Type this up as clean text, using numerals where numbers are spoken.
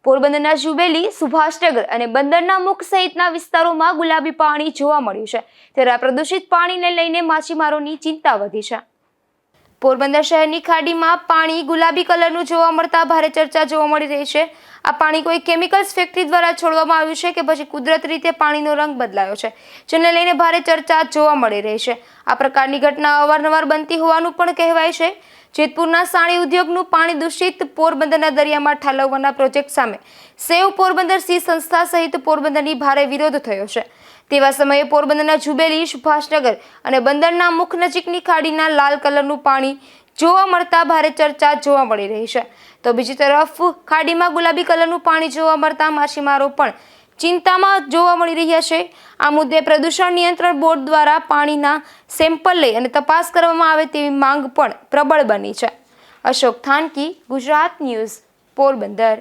પોરબંદરના જુબેલી, સુભાષનગર અને બંદરના મુખ સહિતના વિસ્તારોમાં ગુલાબી પાણી જોવા મળ્યું છે, ત્યારે આ પ્રદૂષિત પાણીને લઈને માછીમારોની ચિંતા વધી છે. પોરબંદર શહેરની ખાડીમાં પાણી ગુલાબી કલરનું જોવા મળતા ભારે ચર્ચા જોવા મળી રહી છે. આ પાણી કોઈ કેમિકલ્સ ફેક્ટરી દ્વારા છોડવામાં આવ્યું છે કે પછી કુદરતી રીતે પાણીનો રંગ બદલાયો છે, જેને લઈને ભારે ચર્ચા જોવા મળી રહી છે. આ પ્રકારની ઘટના અવારનવાર બનતી હોવાનું પણ કહેવાય છે. જેતપુરના સાણી ઉદ્યોગનું પાણી દૂષિત પોરબંદરના દરિયામાં ઠાલવવાના પ્રોજેક્ટ સામે સેવ પોરબંદર સી સંસ્થા સહિત પોરબંદરની ભારે વિરોધ થયો છે. તેવા સમયે પોરબંદરના જુબેલી, સુભાષનગર અને બંદરના મુખ નજીકની ખાડીના લાલ કલરનું પાણી જોવા મળતા ભારે ચર્ચા જોવા મળી રહી છે. તો બીજી તરફ ખાડીમાં ગુલાબી કલરનું પાણી જોવા મળતા માછીમારો પણ ચિંતામાં જોવા મળી રહ્યા છે. આ મુદ્દે પ્રદૂષણ નિયંત્રણ બોર્ડ દ્વારા પાણીના સેમ્પલ લઈ અને તપાસ કરવામાં આવે તેવી માંગ પણ પ્રબળ બની છે. અશોક થાનકી, ગુજરાત ન્યૂઝ, પોરબંદર.